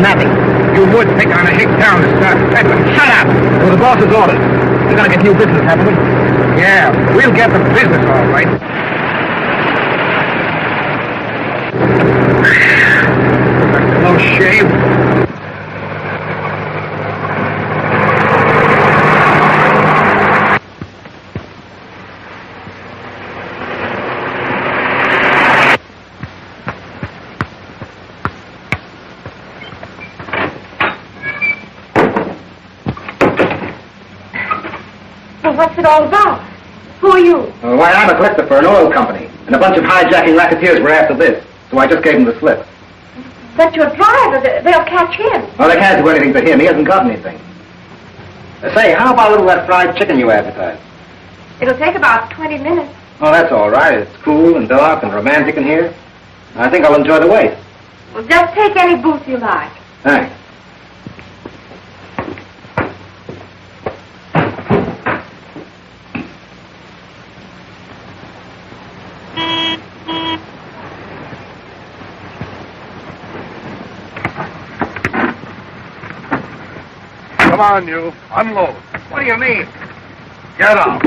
napping. You would think on a hick town to start peddling. Shut up! It was the boss's orders. We're gonna get you business, haven't we? Yeah, we'll get the business all right. No shave. What's it all about? Who are you? Why, I'm a collector for an oil company, and a bunch of hijacking racketeers were after this, so I just gave them the slip. But your driver, they'll catch him. Well, they can't do anything to him. He hasn't got anything. Say, how about a little of that fried chicken you advertised? It'll take about 20 minutes. Oh, that's all right. It's cool and dark and romantic in here. I think I'll enjoy the wait. Well, just take any booth you like. Thanks. Come on, you. Unload. What do you mean? Get out.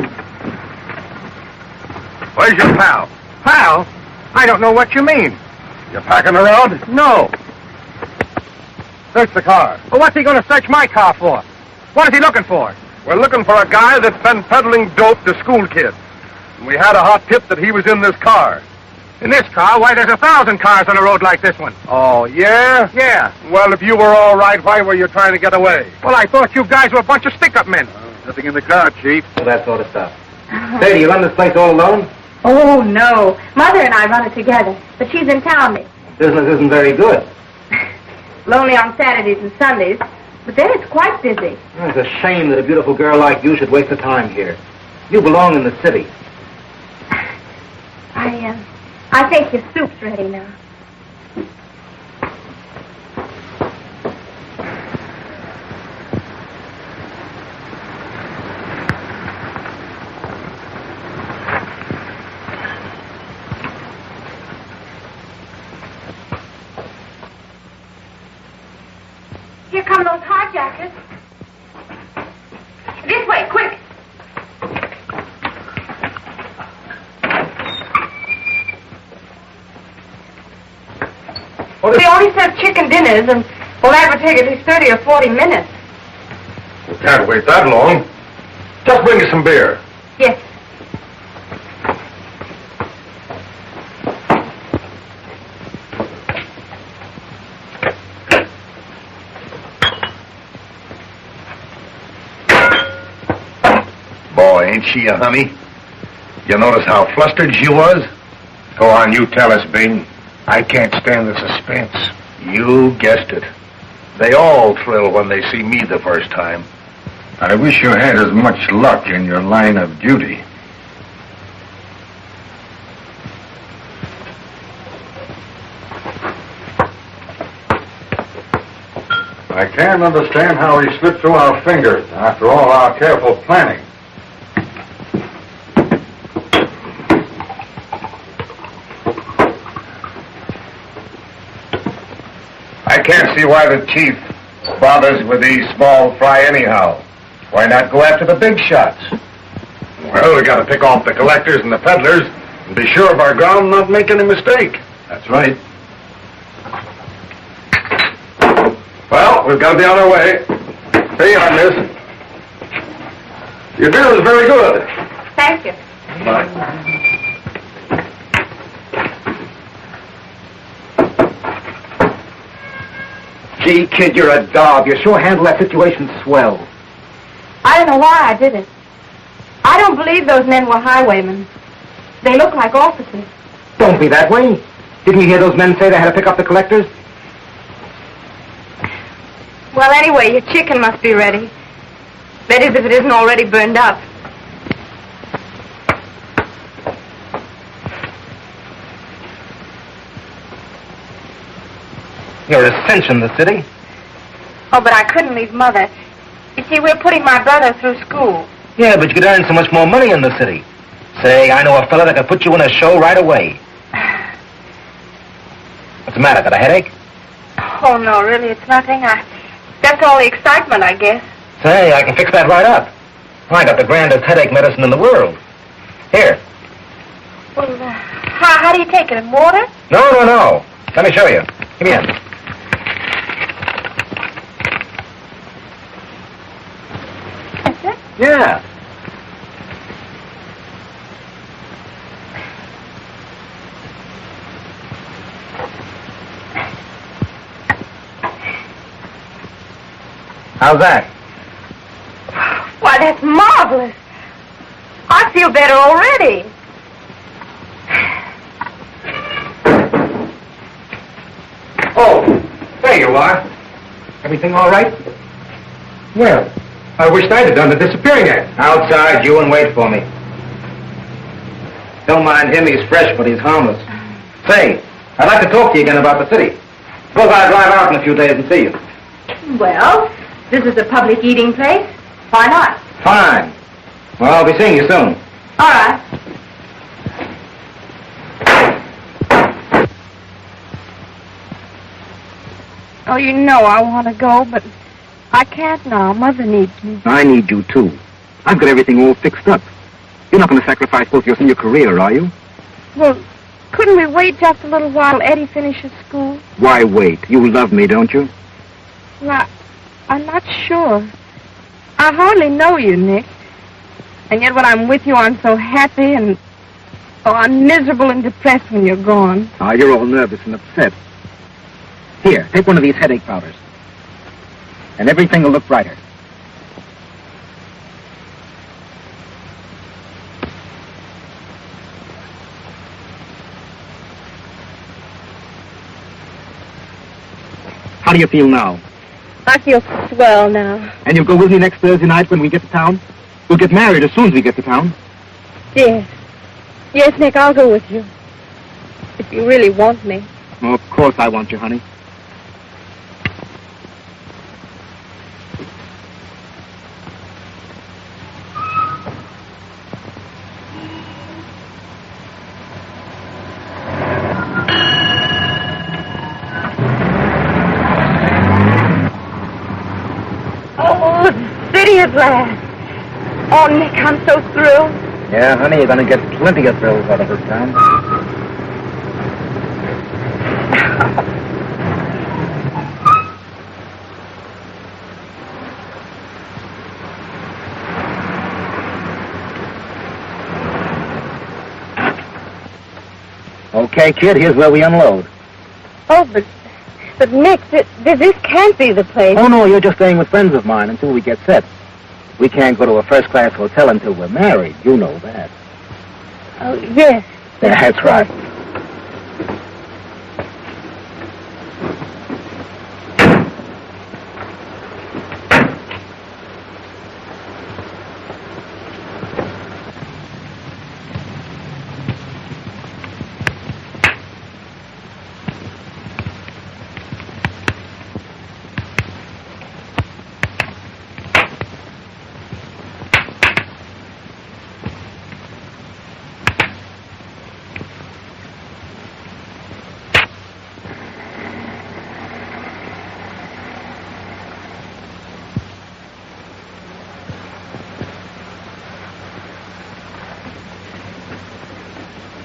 Where's your pal? Pal? I don't know what you mean. You packing around? No. Search the car. Well, what's he going to search my car for? What is he looking for? We're looking for a guy that's been peddling dope to school kids. And we had a hot tip that he was in this car. In this car? Why, there's 1,000 cars on a road like this one. Oh, yeah? Yeah. Well, if you were all right, why were you trying to get away? Well, I thought you guys were a bunch of stick-up men. Nothing in the car, Chief. Well, that sort of stuff. Say, do you run this place all alone? Oh, no. Mother and I run it together, but she's in town. Business isn't very good. Lonely on Saturdays and Sundays, but then it's quite busy. It's a shame that a beautiful girl like you should waste her time here. You belong in the city. I think your soup's ready now. Here come those hijackers. This way, quick. We only serve chicken dinners, and well, that would take at least 30 or 40 minutes. We can't wait that long. Just bring us some beer. Yes. Boy, ain't she a honey? You notice how flustered she was? Go on, you tell us, Bing. I can't stand the suspense. You guessed it. They all thrill when they see me the first time. I wish you had as much luck in your line of duty. I can't understand how he slipped through our fingers after all our careful planning. I can't see why the chief bothers with these small fry anyhow. Why not go after the big shots? Well, we got to pick off the collectors and the peddlers and be sure of our ground and not make any mistake. That's right. Well, we've got to be on our way. Here you are, miss. Your beer is very good. Thank you. Bye. Gee, kid, you're a dog. You sure handle that situation swell. I don't know why I did it. I don't believe those men were highwaymen. They look like officers. Don't be that way. Didn't you hear those men say they had to pick up the collectors? Well, anyway, your chicken must be ready. That is, if it isn't already burned up. You're a cinch in the city. Oh, but I couldn't leave Mother. You see, we're putting my brother through school. Yeah, but you could earn so much more money in the city. Say, I know a fella that could put you in a show right away. What's the matter? Got a headache? Oh, no, really, it's nothing. That's all the excitement, I guess. Say, I can fix that right up. I got the grandest headache medicine in the world. Here. Well, how do you take it? In water? No. Let me show you. Give me a... That's it? Yeah. How's that? Why, that's marvelous. I feel better already. Oh, there you are. Everything all right? Well, I wished I'd have done the disappearing act. Outside, you and wait for me. Don't mind him, he's fresh, but he's harmless. Say, I'd like to talk to you again about the city. Suppose I'll drive out in a few days and see you. Well, this is a public eating place. Why not? Fine. Well, I'll be seeing you soon. All right. Oh, you know I want to go, but I can't now. Mother needs me. I need you, too. I've got everything all fixed up. You're not going to sacrifice both your senior career, are you? Well, couldn't we wait just a little while Eddie finishes school? Why wait? You love me, don't you? Well, I'm not sure. I hardly know you, Nick. And yet when I'm with you, I'm so happy and... Oh, I'm miserable and depressed when you're gone. Ah, you're all nervous and upset. Here, take one of these headache powders. And everything will look brighter. How do you feel now? I feel swell now. And you'll go with me next Thursday night when we get to town? We'll get married as soon as we get to town. Yes. Yes, Nick, I'll go with you. If you really want me. Oh, of course I want you, honey. Oh, the city at last. Oh, Nick, I'm so thrilled. Yeah, honey, you're going to get plenty of thrills out of this town. Okay, kid, here's where we unload. Oh, but Nick, this can't be the place. Oh, no, you're just staying with friends of mine until we get set. We can't go to a first-class hotel until we're married. You know that. Oh, yes. That's right.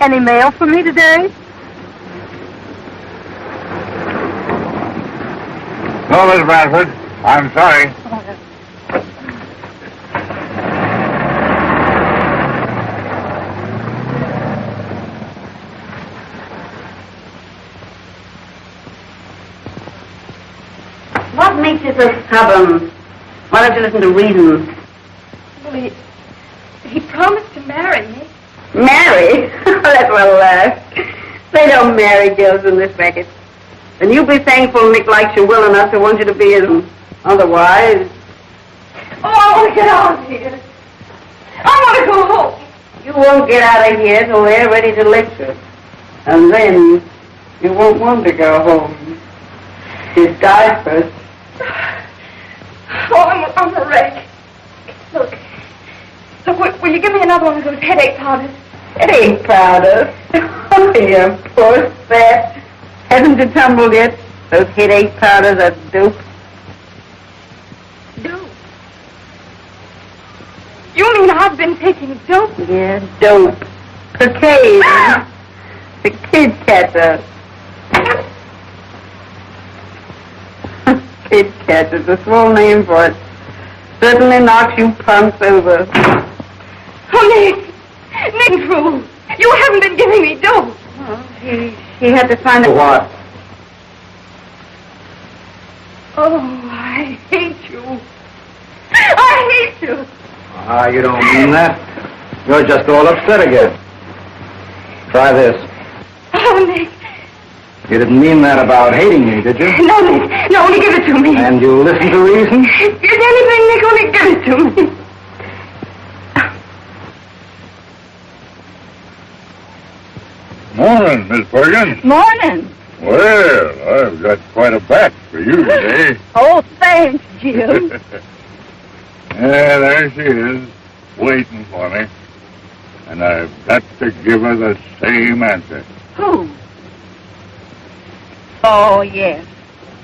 Any mail for me today? No, Miss Bradford. I'm sorry. What makes you so stubborn? Why don't you listen to reason? Well, he promised to marry me. Marry? That's well laugh. They don't marry girls in this racket. And you be thankful Nick likes you well enough to want you to be his. Otherwise... Oh, I want to get out of here. I want to go home. You won't get out of here till they're ready to lecture. And then you won't want to go home. Just die first. Oh, I'm a wreck. Look, will you give me another one of those headache powders? Headache powder? Oh, you poor fat. Hasn't it tumbled yet? Those headache powders are dope. Dope? You mean I've been taking dope? Yeah, dope. Cocaine. The kid catcher. Kid catcher's a small name for it. Certainly knocks you punks over. Oh, Nick! Nick, fool! You haven't been giving me dope! Well, he had to find For what? Oh, I hate you. I hate you. Ah, you don't mean that. You're just all upset again. Try this. Oh, Nick. You didn't mean that about hating me, did you? No, Nick. No, only give it to me. And you listen to reason? If anything, Nick, only give it to me. Morning, Miss Bergen. Morning. Well, I've got quite a batch for you today. Oh, thanks, Jim. Yeah, there she is, waiting for me. And I've got to give her the same answer. Who? Oh, yes.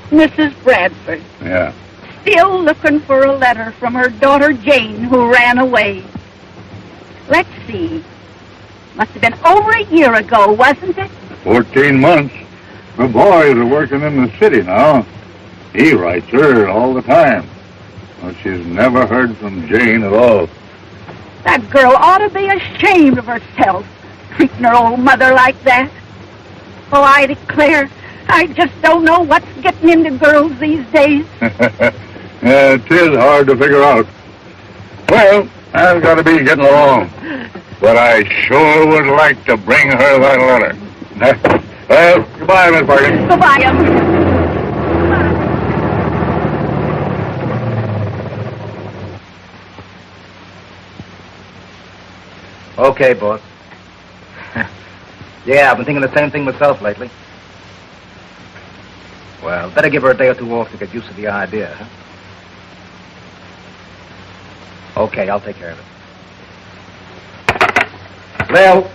Mrs. Bradford. Yeah. Still looking for a letter from her daughter Jane, who ran away. Let's see. Must have been over a year ago, wasn't it? 14 months. The boys are working in the city now. He writes her all the time. Well, she's never heard from Jane at all. That girl ought to be ashamed of herself, treating her old mother like that. Oh, I declare, I just don't know what's getting into girls these days. Yeah, it is hard to figure out. Well, I've got to be getting along. But I sure would like to bring her that letter. Well, goodbye, Miss Bargain. Goodbye, Okay, boss. Yeah, I've been thinking the same thing myself lately. Well, better give her a day or two off to get used to the idea, huh? Okay, I'll take care of it. Lil!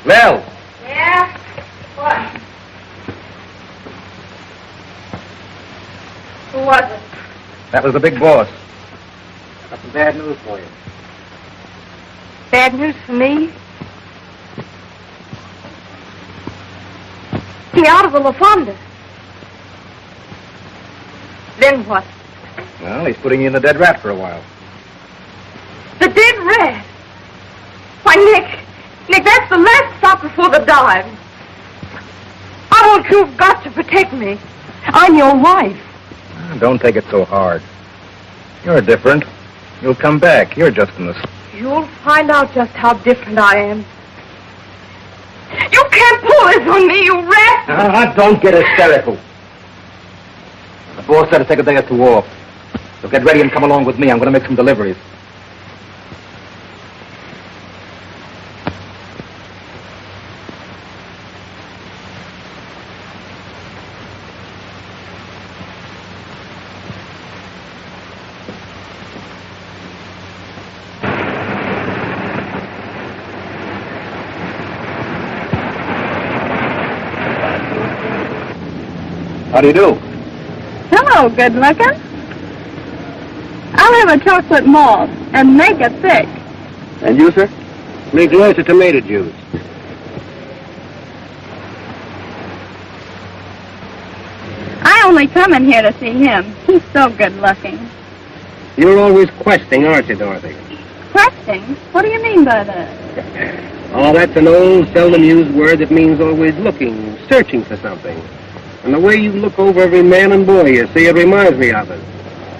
Lil! Yeah? What? Who was it? That was the big boss. I got some bad news for you. Bad news for me? He out of the La Fonda. Then what? Well, he's putting you in the dead rat for a while. The dead rat? Why, Nick, that's the last stop before the dive. I want you've got to protect me. I'm your wife. Don't take it so hard. You're different. You'll come back. You're just in the... You'll find out just how different I am. You can't pull this on me, you rat! Don't get hysterical. The boss said to take a day or two off. So get ready and come along with me. I'm going to make some deliveries. How do you do? Hello, good looking. I'll have a chocolate malt and make it thick. And you, sir? Make lots of tomato juice. I only come in here to see him. He's so good looking. You're always questing, aren't you, Dorothy? Questing? What do you mean by that? Oh, that's an old, seldom used word that means always looking, searching for something. And the way you look over every man and boy you see, it reminds me of it.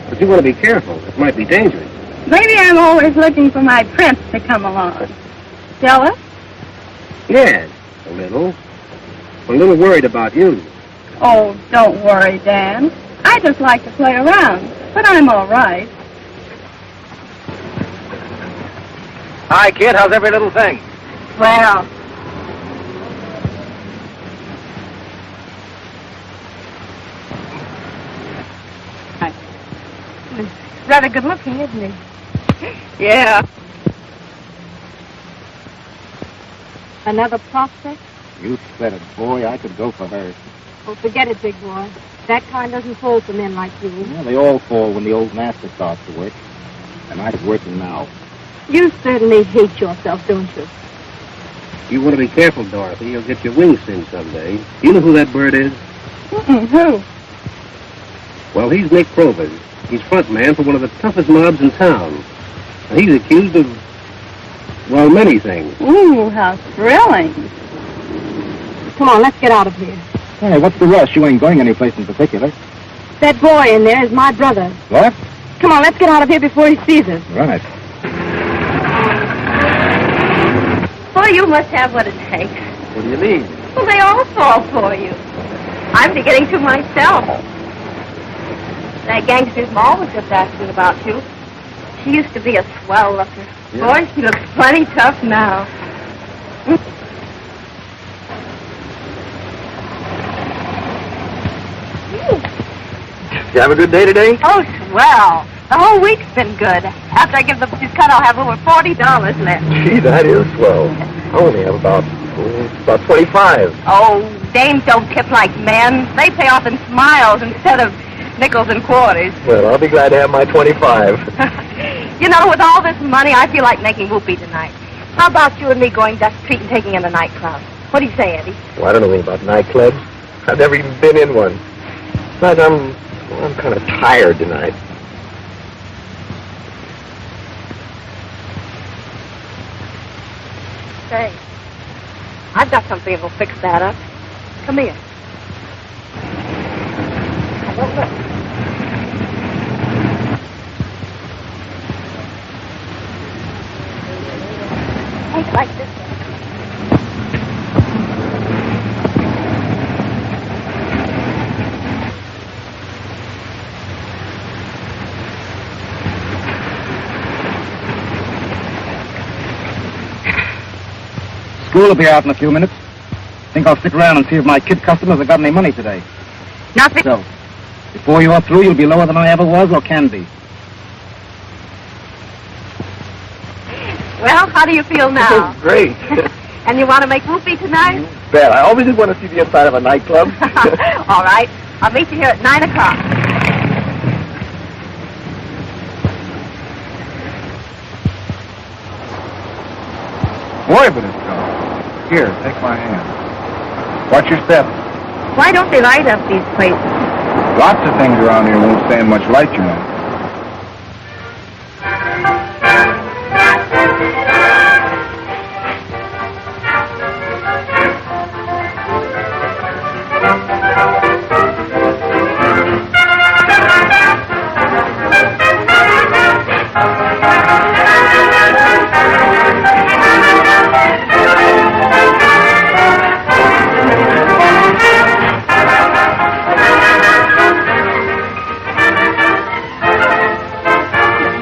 But you want to be careful. It might be dangerous. Maybe I'm always looking for my prince to come along. Jealous? Yes, a little. I'm a little worried about you. Oh, don't worry, Dan. I just like to play around, but I'm all right. Hi, kid. How's every little thing? Well, rather good looking, isn't he? Yeah. Another prospect? You said it, boy. I could go for her. Oh, forget it, big boy. That kind doesn't fall for men like you. Yeah, they all fall when the old master starts to work. And I'm working now. You certainly hate yourself, don't you? You want to be careful, Dorothy. You'll get your wings singed someday. You know who that bird is? Who? Well, he's Nick Provers. He's front man for one of the toughest mobs in town. And he's accused of, well, many things. Ooh, how thrilling. Come on, let's get out of here. Hey, what's the rush? You ain't going anyplace in particular. That boy in there is my brother. What? Come on, let's get out of here before he sees us. Right. Boy, you must have what it takes. What do you mean? Well, they all fall for you. I'm beginning to myself. That gangster's ma was just asking about you. She used to be a swell looker. Yeah. Boy, she looks plenty tough now. You have a good day today? Oh, swell. The whole week's been good. After I give the boys cut, I'll have over $40 left. Gee, that is swell. I only have about 25. Oh, dames don't tip like men. They pay off in smiles instead of nickels and quarters. Well, I'll be glad to have my 25. You know, with all this money, I feel like making whoopee tonight. How about you and me going Dust Street and taking in a nightclub? What do you say, Eddie? Well, I don't know anything about nightclubs. I've never even been in one. Besides, I'm kind of tired tonight. Say, I've got something that'll fix that up. Come here. Don't look. Take like this one. School will be out in a few minutes. Think I'll stick around and see if my kid customers have got any money today. Nothing. So, before you're through, you'll be lower than I ever was or can be. Well, how do you feel now? Great. And you want to make whoopee tonight? Bet. I always did want to see the inside of a nightclub. All right. I'll meet you here at 9 o'clock. Boy, but it's dark. Here, take my hand. Watch your step. Why don't they light up these places? Lots of things around here won't stand much light, you know.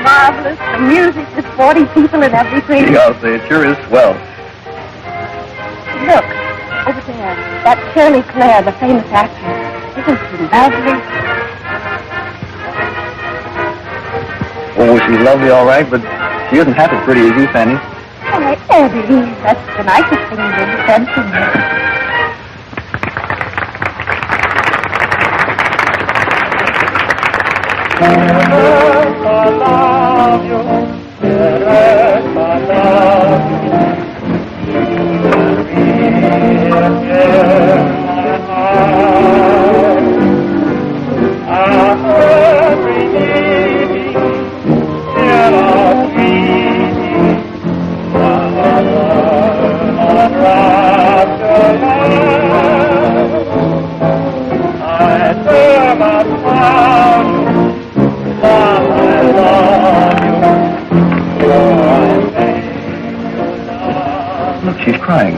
Marvelous. The music, with 40 people and everything. I'll say it sure is swell. Look, over there. That's Shirley Clare, the famous actress. Isn't she lovely? Oh, she's lovely, all right, but she isn't half as pretty as you, Fanny. Why, Eddie, that's the nicest thing you've ever said to me. Look, she's crying.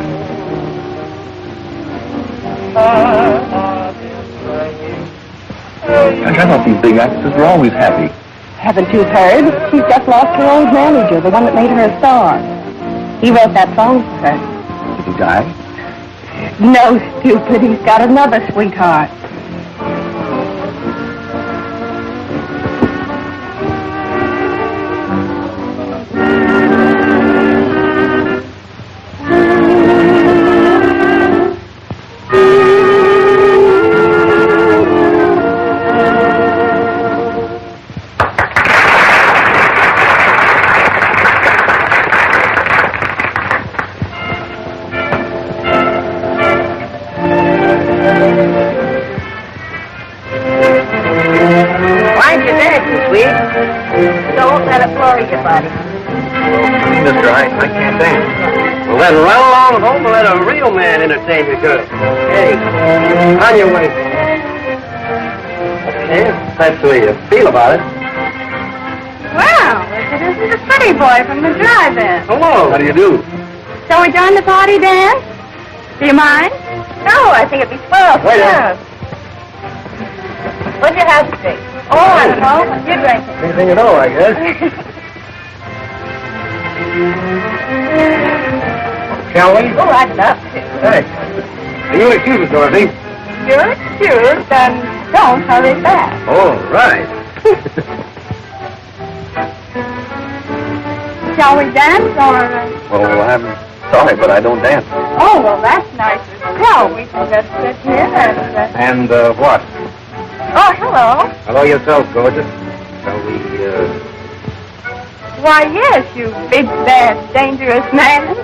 I thought these big actresses were always happy. Haven't you heard? She's just lost her old manager, the one that made her a star. He wrote that song for her. Did he die? No, stupid. He's got another sweetheart. Mind your neck, sweet. Don't let it worry you, buddy. Mister, I can't dance. Well, then run along home and let a real man entertain your girl. Hey, on your way. Okay, that's the way you feel about it. Well, if it isn't the pretty boy from the drive-in. Hello. How do you do? Shall we join the party, Dan? Do you mind? No, I think it'd be swell. Right Yeah. What'd you have to drink? Oh, I don't know. What you drinking? Anything at all, I guess. Shall we? Oh, I'd love to. Thanks. You'll excuse us, Dorothy. You're excused, and don't hurry back. All right. Shall we dance, or... Well, I'm sorry, but I don't dance. Oh, well, that's nice as hell. We can just sit here and... And, what? Oh, hello. Hello yourself, gorgeous. Shall we, Why, yes, you big, bad, dangerous man.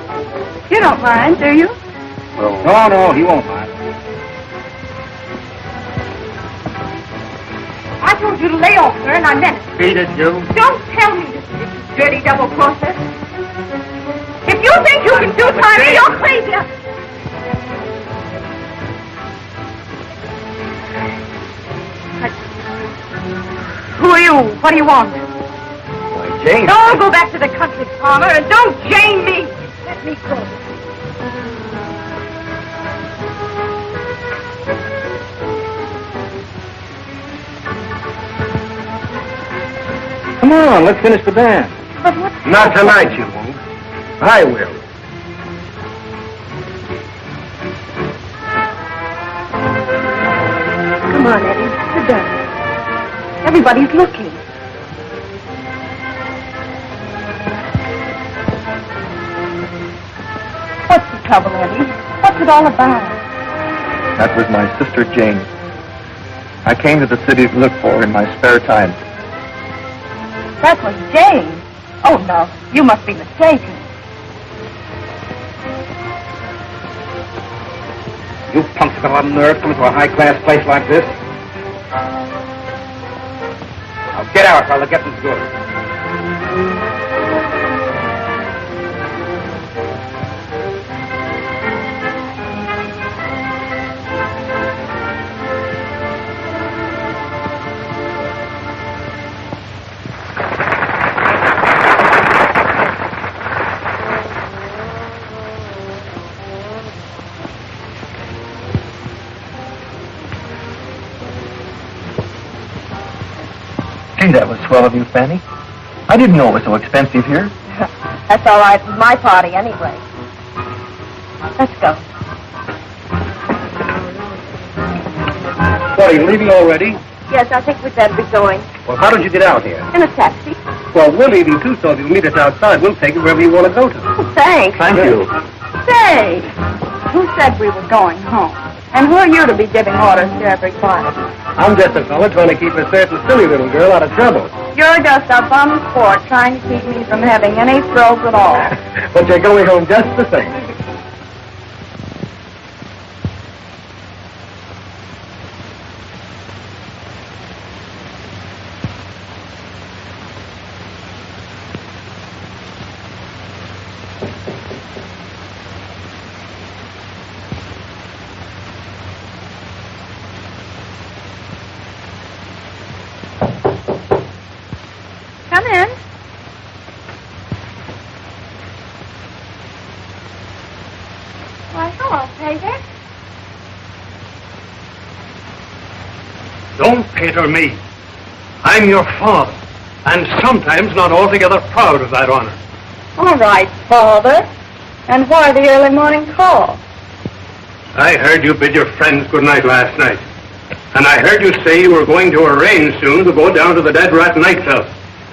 You don't mind, do you? Well, No, he won't mind. I told you to lay off, sir, and I meant it. Beat it, you. Don't tell me this, dirty double-crosser. If you think you can do time, you're crazy. Who are you? What do you want? Why, Jane. Don't go back to the country, farmer, and don't Jane me. Let me go. Come on, let's finish the dance. But what? Not tonight, you won't. I will. Come on, Eddie. Sit down. Everybody's looking. What's the trouble, Eddie? What's it all about? that was my sister Jane. I came to the city to look for her in my spare time. That was Jane. Oh, no. You must be mistaken. You punks have a lot of nerve coming to a high-class place like this. Now get out while the getting's good. Gee, that was swell of you, Fanny. I didn't know it was so expensive here. That's all right. It's my party anyway. Let's go. What, are you leaving already? Yes, I think we'd better be going. Well, how did you get out here? In a taxi. Well, we're leaving too, so if you'll meet us outside, we'll take you wherever you want to go to. Oh, thanks. Thank you. Say, who said we were going home? And who are you to be giving orders to everybody? I'm just a fella trying to keep a certain silly little girl out of trouble. You're just a bum sport trying to keep me from having any thrills at all. But you're going home just the same. Come in. Why, hello, Peter. Don't Peter me. I'm your father, and sometimes not altogether proud of that honor. All right, Father. And why the early morning call? I heard you bid your friends good night last night. And I heard you say you were going to arrange soon to go down to the Dead Rat Nightclub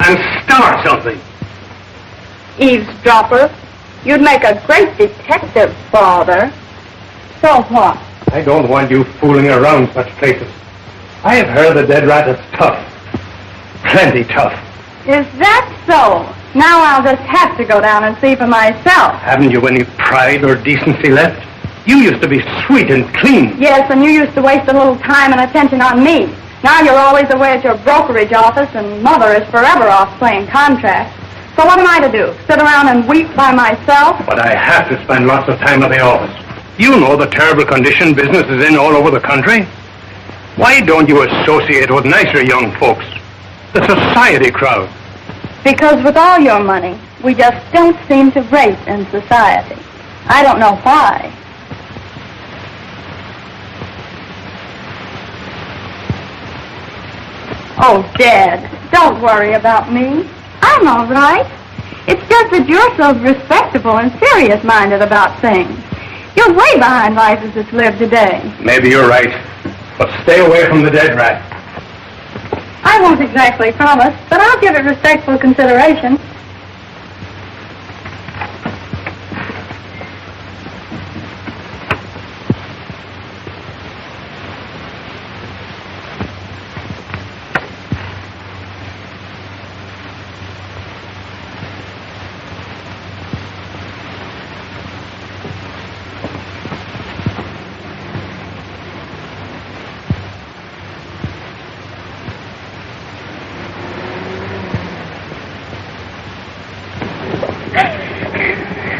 and start something. Eavesdropper. You'd make a great detective, Father. So what? I don't want you fooling around such places. I have heard the Dead Rat is tough. Plenty tough. Is that so? Now I'll just have to go down and see for myself. Haven't you any pride or decency left? You used to be sweet and clean. Yes, and you used to waste a little time and attention on me. Now you're always away at your brokerage office, and Mother is forever off playing contracts. So what am I to do? Sit around and weep by myself? But I have to spend lots of time at the office. You know the terrible condition business is in all over the country. Why don't you associate with nicer young folks? The society crowd. Because with all your money, we just don't seem to rate in society. I don't know why. Oh, Dad, don't worry about me. I'm all right. It's just that you're so respectable and serious-minded about things. You're way behind life as it's lived today. Maybe you're right. But stay away from the dead rat. I won't exactly promise, but I'll give it respectful consideration.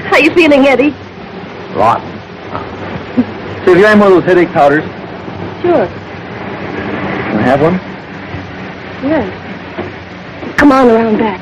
How you feeling, Eddie? Rotten. So, if you have one of those headache powders, Sure. can I have one? Yes. Come on around back.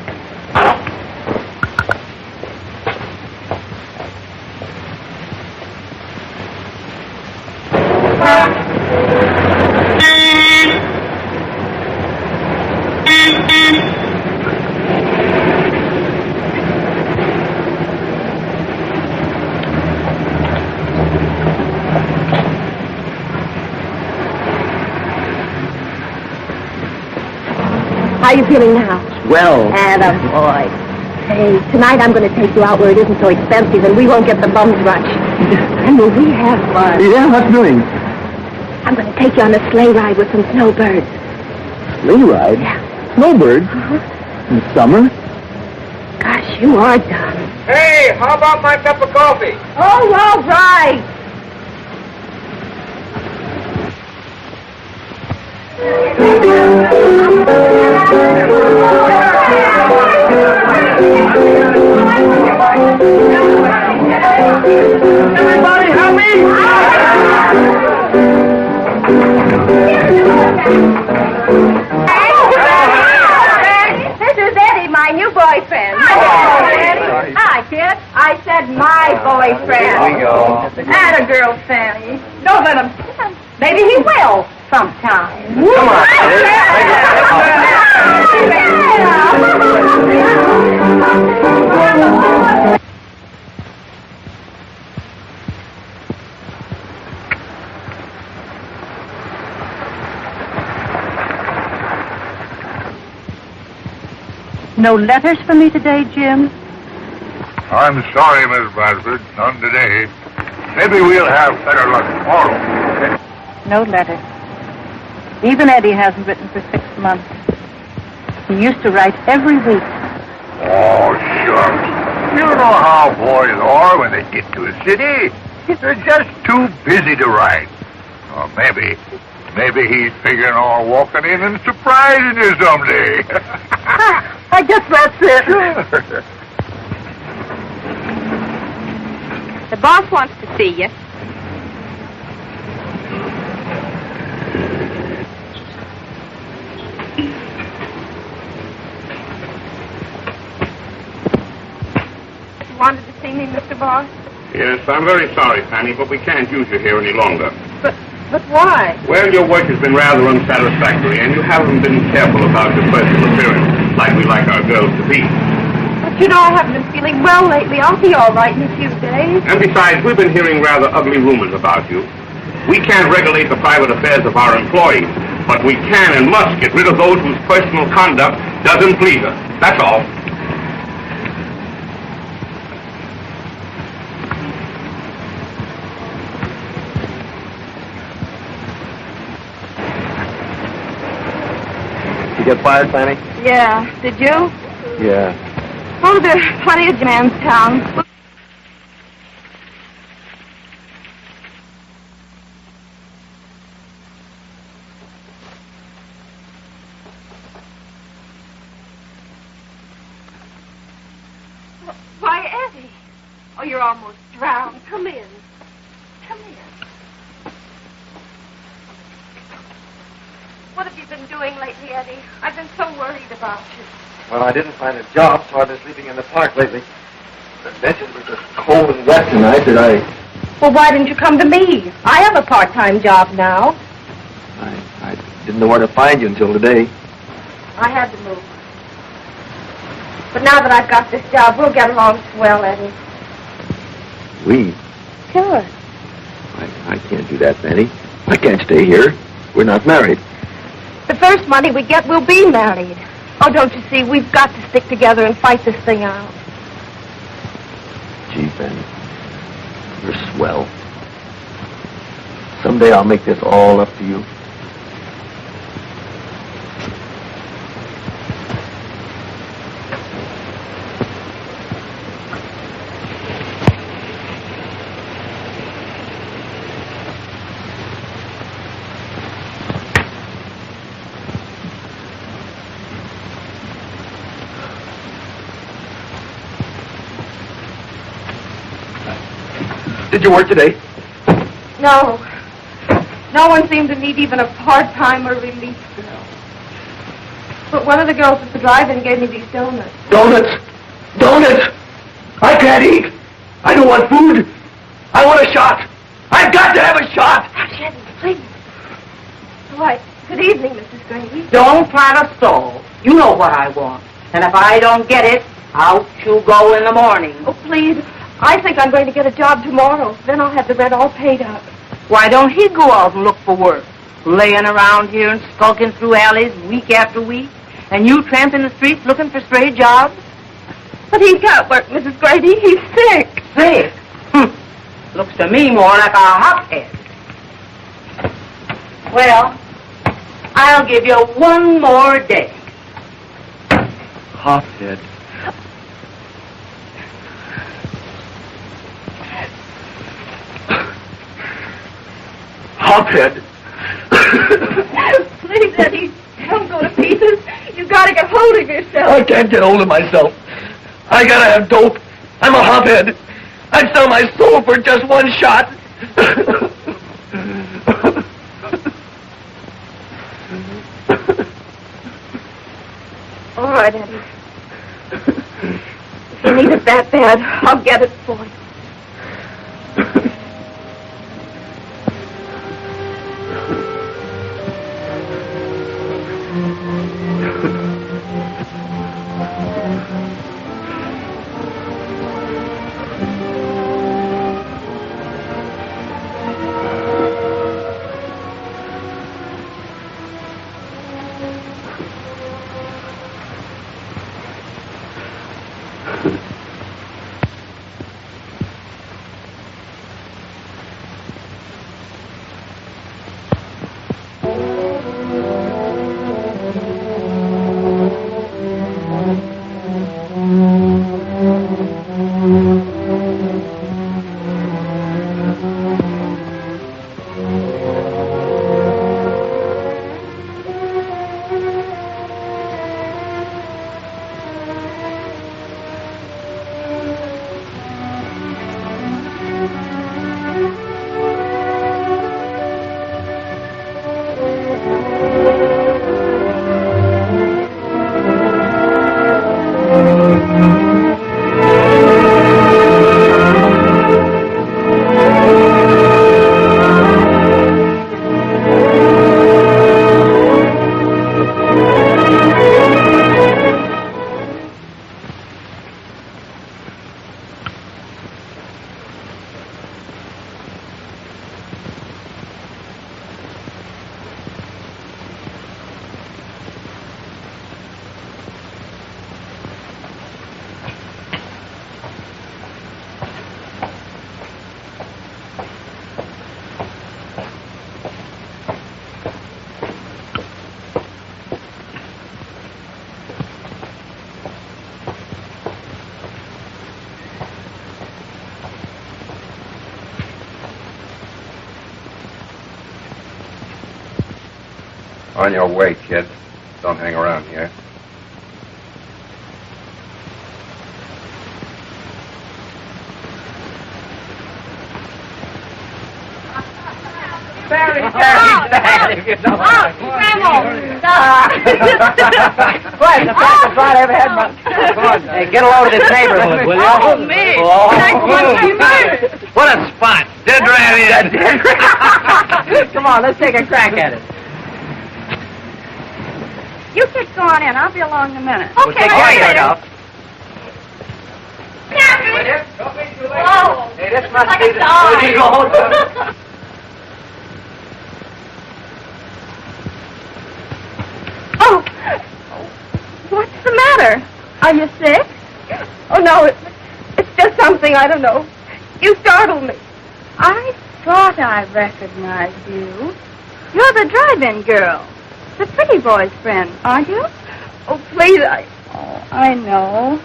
How you feeling now? Well. Attaboy. Hey, tonight I'm going to take you out where it isn't so expensive and we won't get the bum's rush. And will we have fun? Yeah, what's doing? I'm going to take you on a sleigh ride with some snowbirds. Sleigh ride? Yeah. Snowbirds? In summer? Gosh, you are dumb. Hey, how about my cup of coffee? Oh, all right. Everybody help me! This is Eddie, my new boyfriend. Hi, kid. I said my boyfriend. Here we go. Atta girl, Fanny. Don't let him. Maybe he will sometime. Come on, No letters for me today, Jim? I'm sorry, Miss Bradford. None today. Maybe we'll have better luck tomorrow. No letters. Even Eddie hasn't written for 6 months. He used to write every week. Oh, shucks. You know how boys are when they get to a city. They're just too busy to write. Or maybe he's figuring on walking in and surprising you someday. I guess that's it. Sure. The boss wants to see you. You wanted to see me, Mr. Boss? Yes, I'm very sorry, Fanny, but we can't use you here any longer. But why? Well, your work has been rather unsatisfactory, and you haven't been careful about your personal appearance, like we like our girls to be. But you know, I haven't been feeling well lately. I'll be all right in a few days. And besides, we've been hearing rather ugly rumors about you. We can't regulate the private affairs of our employees, but we can and must get rid of those whose personal conduct doesn't please us. That's all. You get fired, Fanny? Yeah. Did you? Yeah. Oh, there's plenty of jams town. Why, Eddie. Oh, you're almost drowned. Come in. Come in. What have you been doing lately, Eddie? I've been so worried about you. Well, I didn't find a job, so I've been sleeping in the park lately. The benches were just cold and wet tonight that Well, why didn't you come to me? I have a part-time job now. I didn't know where to find you until today. I had to move. But now that I've got this job, we'll get along swell, Eddie. We? Sure. I can't do that, Benny. I can't stay here. We're not married. The first money we get, we'll be married. Oh, don't you see, we've got to stick together and fight this thing out. Gee, Benny, you're swell. Someday I'll make this all up to you. Did you work today? No. No one seemed to need even a part-time or relief girl. But one of the girls at the drive-in gave me these donuts. Donuts! Donuts! I can't eat! I don't want food! I want a shot! I've got to have a shot! Hush, Eddie, please. Why, good evening, Mrs. Grady. Don't try to stall. You know what I want. And if I don't get it, out you go in the morning. Oh, please. I think I'm going to get a job tomorrow. Then I'll have the rent all paid up. Why don't he go out and look for work? Laying around here and skulking through alleys week after week? And you tramping the streets looking for stray jobs? But he can't work, Mrs. Grady. He's sick. Sick? Looks to me more like a hophead. Well, I'll give you one more day. Hophead. Hophead. Please, Eddie, don't go to pieces. You've got to get hold of yourself. I can't get hold of myself. I gotta have dope. I'm a hophead. I'd sell my soul for just one shot. All right, Eddie. If you need it that bad, I'll get it for you. On your way, kid. Don't hang around here. very bad if you don't. Boy, it's the fastest ride I ever had. Hey, get a load of this neighborhood, will you? Oh, me. Nice monkey murder. What a spot. Dead right in. Come on, let's take a crack at it. You kids go on in. I'll be along in a minute. We'll take care of now. Don't be too late. Oh, Hey, this must like be a the... dog. Oh, what's the matter? Are you sick? Oh, no, it's just something, I don't know. You startled me. I thought I recognized you. You're the drive-in girl. The pretty boy's friend, aren't you? Oh, please, Oh, I know.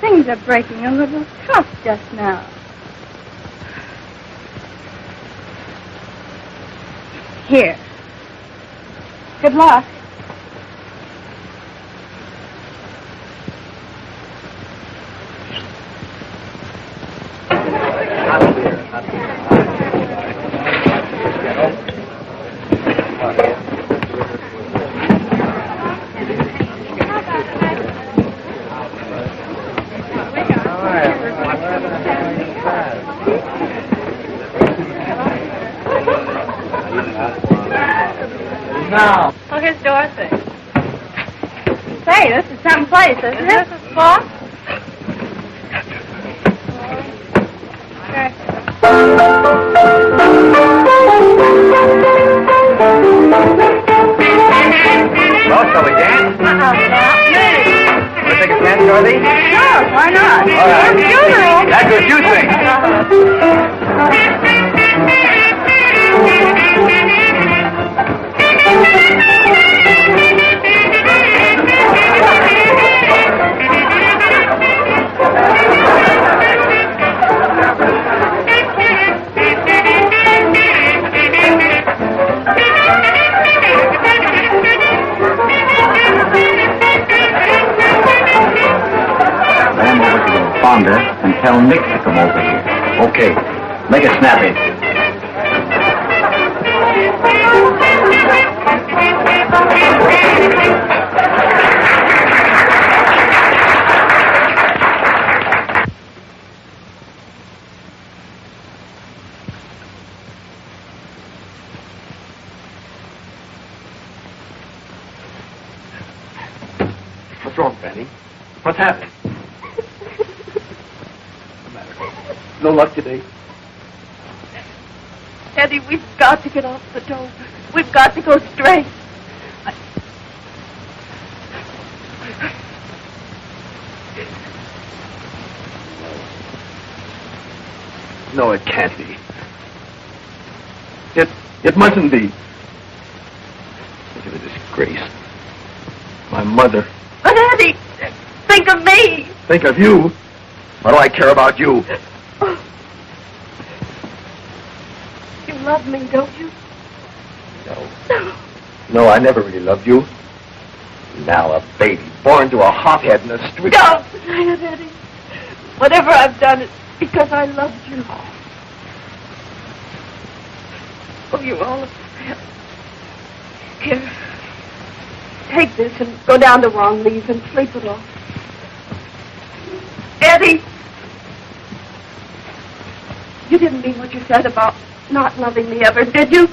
Things are breaking a little tough just now. Here. Good luck. Now. Oh, here's Dorothy. Say, this is some place, isn't Is this a spot? Well, shall we dance? Not me. Want to take a dance, Dorothy? Sure, why not? All right. Funeral. That's what you think. Ram over to the Fonda and tell Nick to come over here. Okay. Make it snappy. What's wrong, Fanny? What's happening? No luck today. Eddie, we've got to get off the dope. We've got to go straight. No, it can't be. It mustn't be. Think of the disgrace. My mother. But Eddie, think of me. Think of you. What do I care about you? You love me, don't you? No. No, I never really loved you. Now a baby born to a hothead in the street. Don't say it, Eddie. Whatever I've done, it's because I loved you. Oh, you're all a friend. Here. Take this and go down to Wong-Lee's and sleep it off. Eddie! You didn't mean what you said about not loving me ever, did you?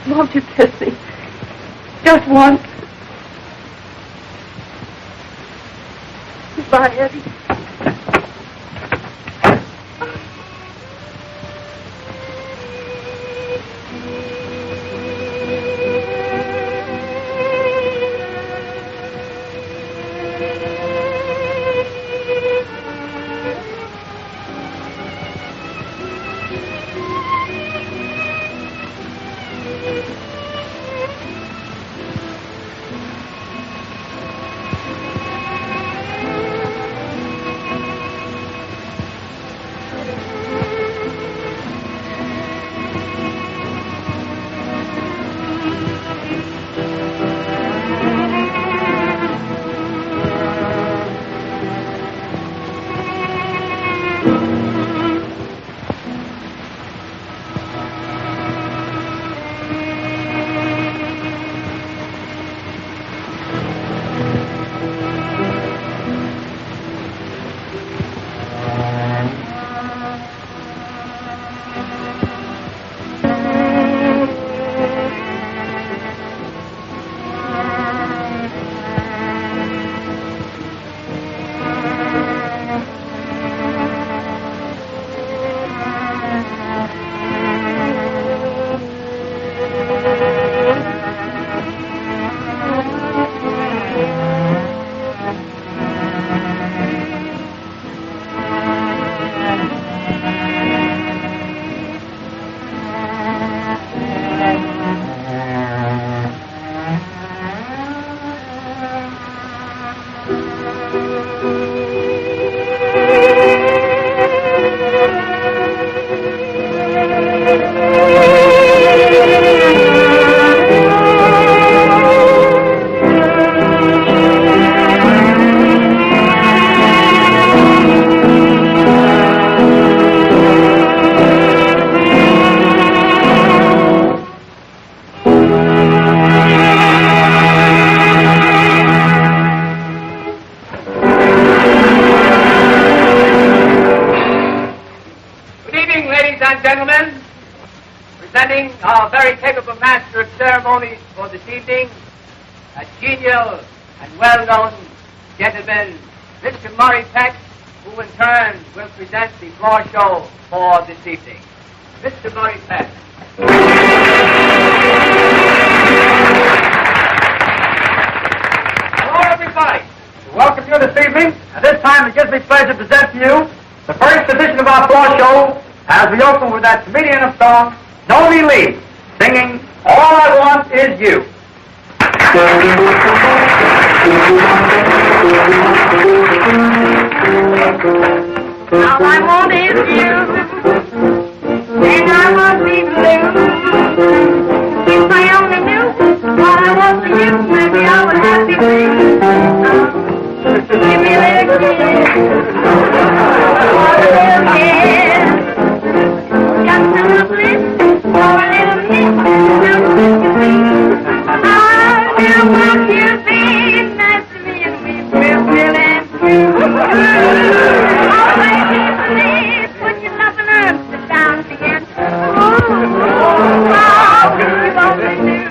Won't you kiss me? Just once. Goodbye, Eddie. ceremonies for this evening, a genial and well-known gentleman, Mr. Murray Peck, who in turn will present the floor show for this evening. Mr. Murray Peck. Hello, everybody. We welcome you this evening. At this time, it gives me pleasure to present to you the first edition of our floor show as we open with that comedian of song, Noli Lee, singing All I Want Is You. All I want is you, and I won't be blue. If I only knew what I want for you, maybe I would have to be. Give me a little kiss, or a little kiss. Just a little bliss, or a little miss, just as you please. I will want you to be nice to me and be real, real and true. Please put your loving arms down again. Oh, you only knew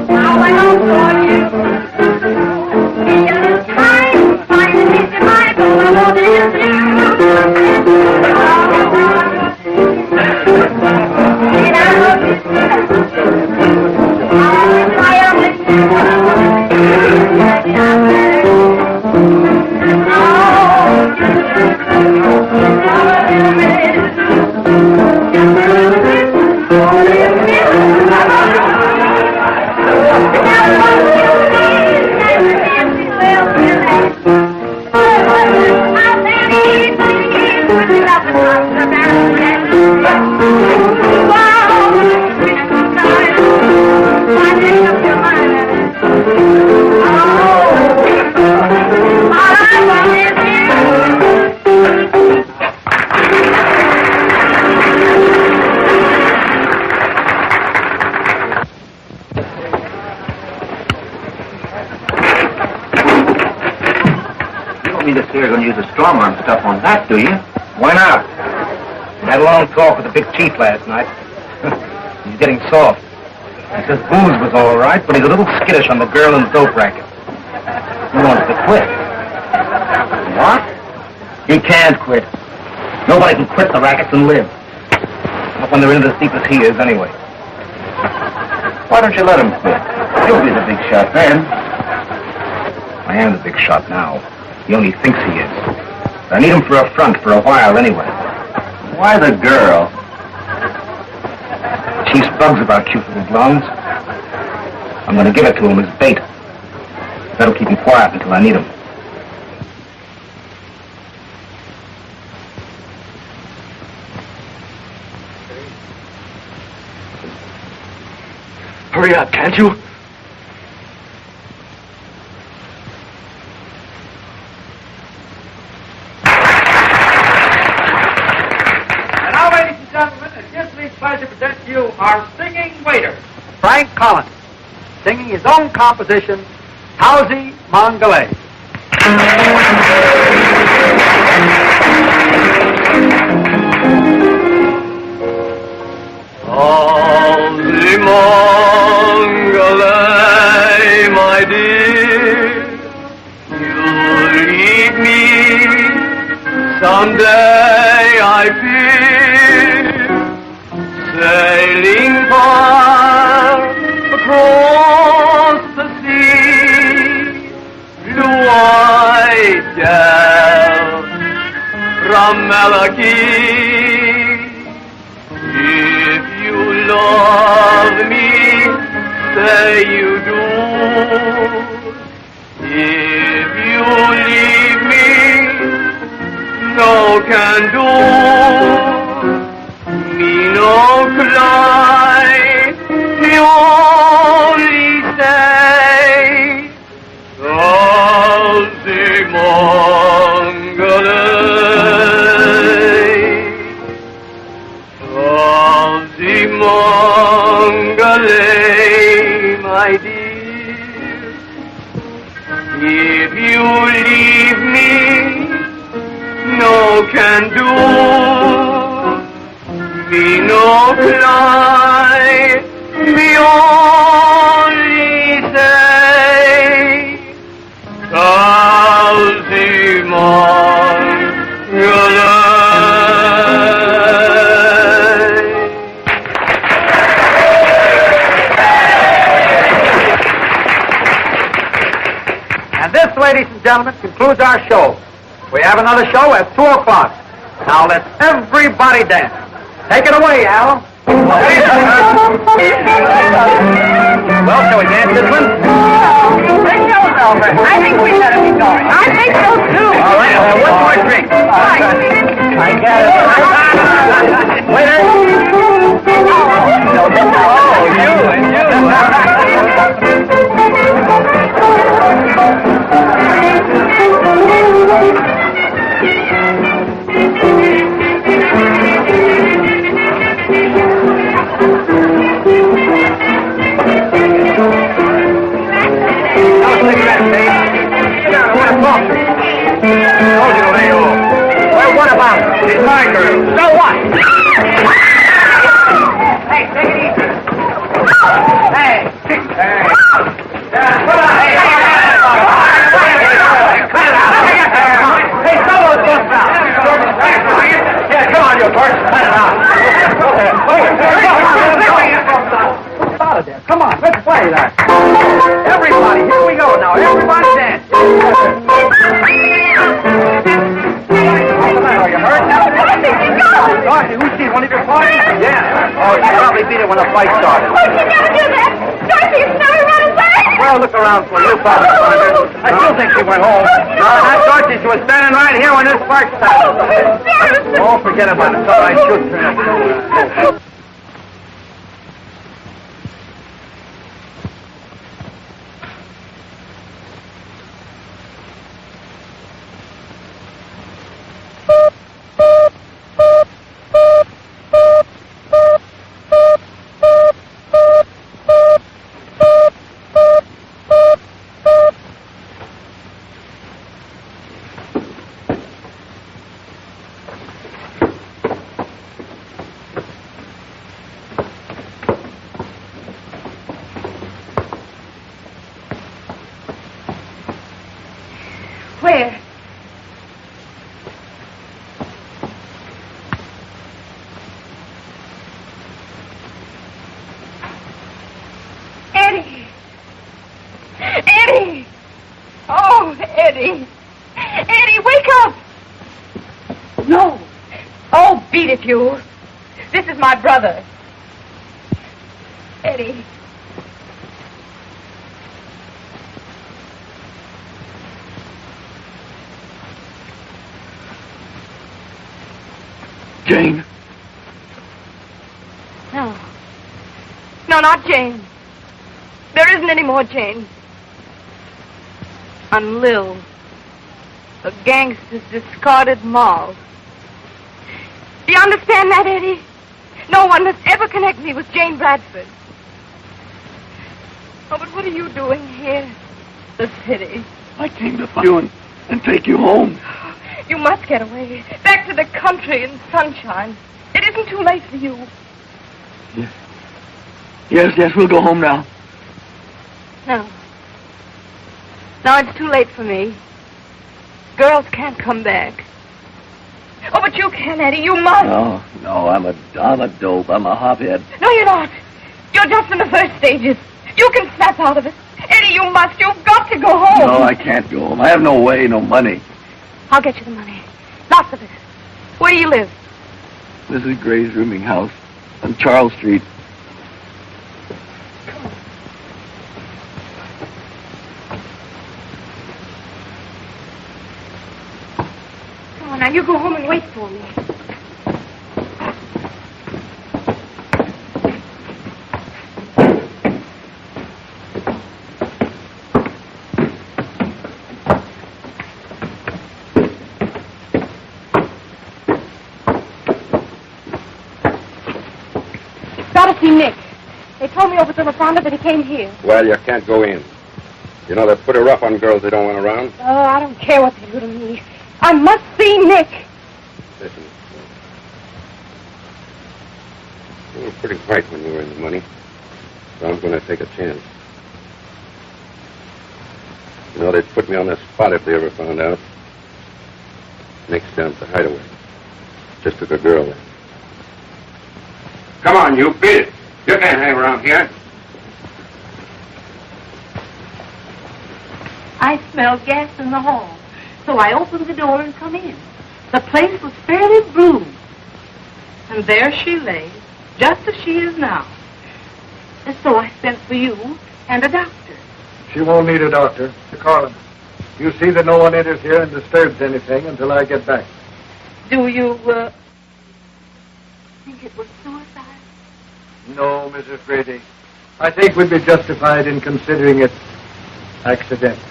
how I long for you. Be a little kind, find an easy mind, all I want is you. And I love you. I only knew. You're going to use the strong arm stuff on that, do you? Why not? I had a long talk with the big chief last night. He's getting soft. He says booze was all right, but he's a little skittish on the girl and dope racket. He wants to quit. What? He can't quit. Nobody can quit the rackets and live. Not when they're in it as deep as he is, anyway. Why don't you let him quit? He'll be the big shot then. I am the big shot now. He only thinks he is. I need him for a front for a while anyway. Why the girl? Chief's bugs about cute little blondes. I'm going to give it to him as bait. That'll keep him quiet until I need him. Hurry up, can't you? Pleasure to present to you our singing waiter, Frank Collins, singing his own composition, Howsy Mongolay. Howsy Mongolay, my dear, you'll leave me someday, I fear. Sailing far across the sea, blue-eyed gal from Malachi. If you love me, say you do. If you leave me, no can do. Me no cry, me only say, Howsy Mongolay, Howsy Mongolay, my dear. If you leave me, no can do. Me no cry, me And this, ladies and gentlemen, concludes our show. We have another show at 2 o'clock. Now let's everybody dance. Take it away, Al. Well, shall we dance this one? I think we better be going. I think so, too. All right, one more drink. I got it. Waiter. Well, what about it? It's my girl. So what? Hey, take it easy. Hey. Hey. Come on. Cut it out. Hey, some of us bust out. Yeah, come on, you first. Cut it out. What's out of there? Come on, let's play that. Everybody, here we go now. Everybody dance. Are you hurt? Dorothy, who's she? One of your parties? Yeah. Oh, she probably beat it when the fight started. Oh, she'd never do that. Dorothy, it's never run away. Well, look around for you, probably find her. I still think she went home. No, not Dorothy. She was standing right here when this fight started. Oh, forget about it. It's all right. She'll turn up. Where? Eddie! Eddie! Oh, Eddie! Eddie, wake up! No! Oh, beat it, you! This is my brother. Eddie. Jane. No. No, not Jane. There isn't any more Jane. I'm Lil. A gangster's discarded moll. Do you understand that, Eddie? No one must ever connect me with Jane Bradford. Oh, but what are you doing here? The city. I came to find you and take you home. You must get away. Back to the country in sunshine. It isn't too late for you. Yes, we'll go home now. No. No, it's too late for me. Girls can't come back. Oh, but you can, Eddie. You must. No, I'm a dope. I'm a hophead. No, you're not. You're just in the first stages. You can snap out of it. Eddie, you must. You've got to go home. No, I can't go home. I have no way, no money. I'll get you the money. Lots of it. Where do you live? Mrs. Gray's rooming house on Charles Street. Come on, now you go home and wait for me. Gotta see Nick. They told me over to La Fonda that he came here. Well, you can't go in. You know, they're pretty rough on girls they don't want around. Oh, I don't care what they do to me. I must see Nick. Listen. You were pretty bright when you were in the money. So I'm going to take a chance. You know, they'd put me on the spot if they ever found out. Nick's down at the hideaway. Just took a girl there. Come on, you beat it. You can't hang around here. I smelled gas in the hall, so I opened the door and come in. The place was fairly blue. And there she lay, just as she is now. And so I sent for you and a doctor. She won't need a doctor. Carlin, you see that no one enters here and disturbs anything until I get back. Do you, think it was suicide? No, Mrs. Grady. I think we'd be justified in considering it accidental.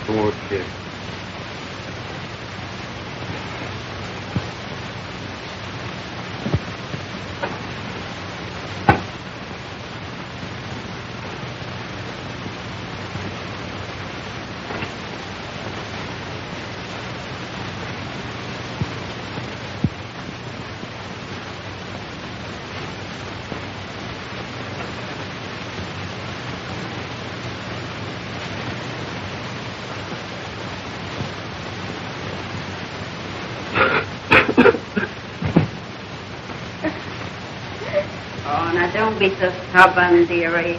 Poor kid. Don't be so stubborn, dearie.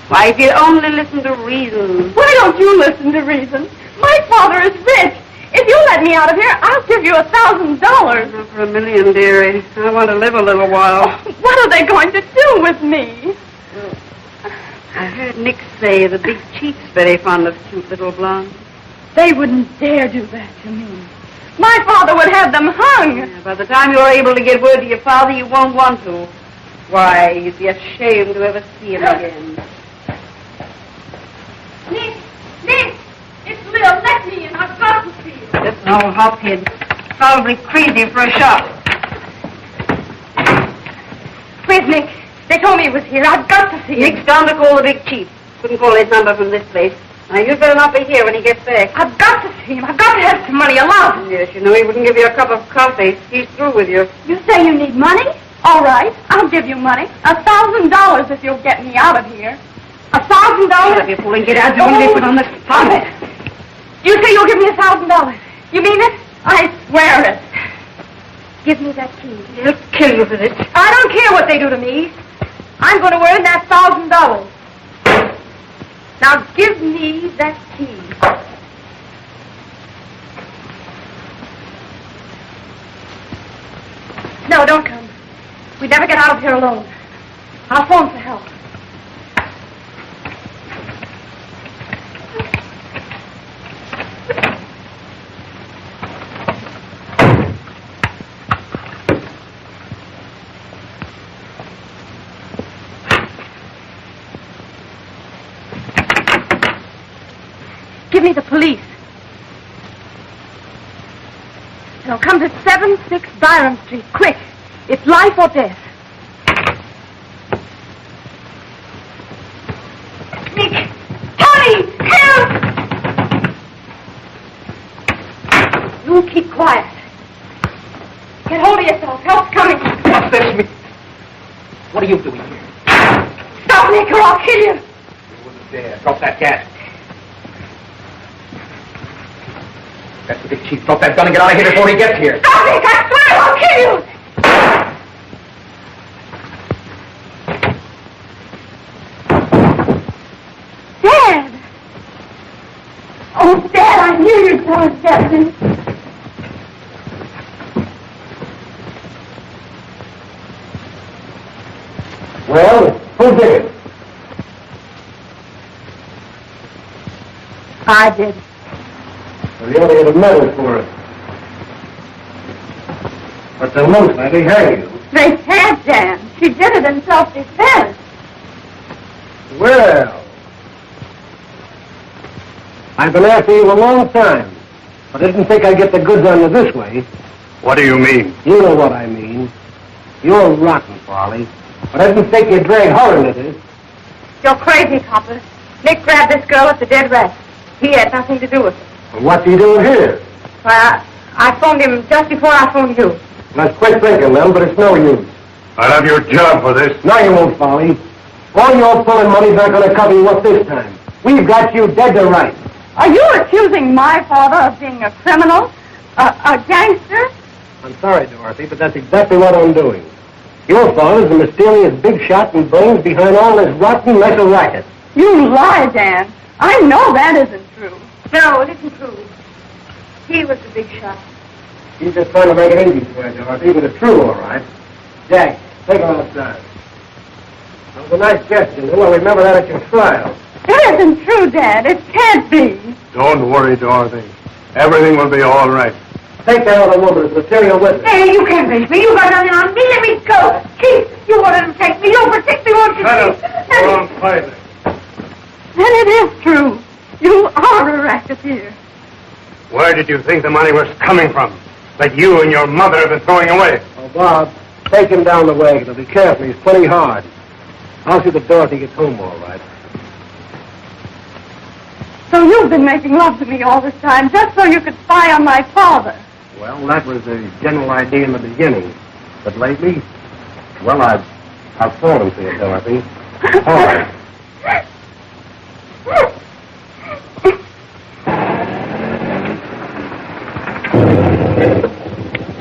Why, if you only listen to reason. Why don't you listen to reason? My father is rich. If you let me out of here, I'll give you $1,000. Not for $1 million, dearie. I want to live a little while. What are they going to do with me? I heard Nick say the big chief's very fond of cute little blondes. They wouldn't dare do that to me. My father would have them hung. Yeah, by the time you're able to get word to your father, you won't want to. Why, you'd be ashamed to ever see him again. Nick! It's Lil. Let me in. I've got to see you. Just an old hophead. Probably crazy for a shot. Where's Nick? They told me he was here. I've got to see him. Nick's gone to call the big chief. Couldn't call his number from this place. Now, you'd better not be here when he gets back. I've got to see him. I've got to have some money allowed. Yes, you know he wouldn't give you a cup of coffee. He's through with you. You say you need money? All right, I'll give you money. $1,000 if you'll get me out of here. $1,000? Shut up, you fool, and get out. Don't leave it on the spot. You say you'll give me $1,000. You mean it? I swear it. Give me that key. They'll kill you for this. I don't care what they do to me. I'm going to earn that $1,000. Now give me that key. No, don't come. We'd never get out of here alone. I'll phone for help. Give me the police. Now come to 76 Byron Street, quick. It's life or death. Nick! Tony! Help! You keep quiet. Get hold of yourself. Help's coming. What's this? What are you doing here? Stop, Nick, or I'll kill you. You wouldn't dare. Drop that gas. That's the big chief. Drop that gun and get out of here before he gets here. Stop, Nick! I swear I'll kill you! Dad! Oh, Dad, I knew you'd tell us, Captain. Well, who did it? I did. Well, you ought to get a medal for it. But the most they hang you. They can't, Dan. She did it in self-defense. Well, I've been after you a long time, but I didn't think I'd get the goods on you this way. What do you mean? You know what I mean. You're rotten, Farley, but I didn't think you'd drag her into this. You're crazy, Copper. Nick grabbed this girl at the dead rest. He had nothing to do with it. Well, what's he doing here? Well, I phoned him just before I phoned you. Let's quit thinking, Lem, but it's no use. I'll have your job for this. No, you won't, Farley. All your pulling money's not going to cover you up this time. We've got you dead to rights. Are you accusing my father of being a criminal? A gangster? I'm sorry, Dorothy, but that's exactly what I'm doing. Your father's a mysterious big shot and brains behind all this rotten mess of racket. You lie, Dan. I know that isn't true. No, it isn't true. He was the big shot. He's just trying to make it easy for you, Dorothy, but it's true, all right. Jack, take her outside. That was a nice gesture, you know. I'll remember that at your trial. It isn't true, Dad. It can't be. Don't worry, Dorothy. Everything will be all right. Take that other woman as material witness. Hey, you can't face me. You got nothing on me. Let me go. Chief, you wanted to take me. You'll protect me, won't you, Chief? Don't fight it. Then it is true. You are a racketeer. Where did you think the money was coming from that you and your mother have been throwing away? Oh, Bob, take him down the wagon and be careful. He's plenty hard. I'll see that Dorothy gets home all right. So you've been making love to me all this time just so you could spy on my father. Well, that was the general idea in the beginning. But lately, well, I've fallen for you, Dorothy. All right.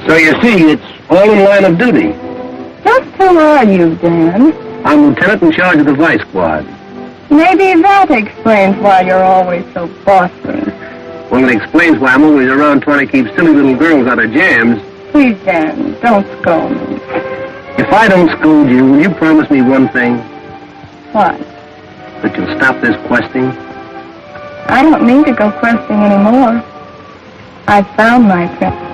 So you see, it's all in line of duty. Just who are you, Dan? I'm lieutenant in charge of the vice squad. Maybe that explains why you're always so bossy. Well, it explains why I'm always around trying to keep silly little girls out of jams. Please, Dan, don't scold me. If I don't scold you, will you promise me one thing? What? That you'll stop this questing? I don't need to go questing anymore. I found my prince.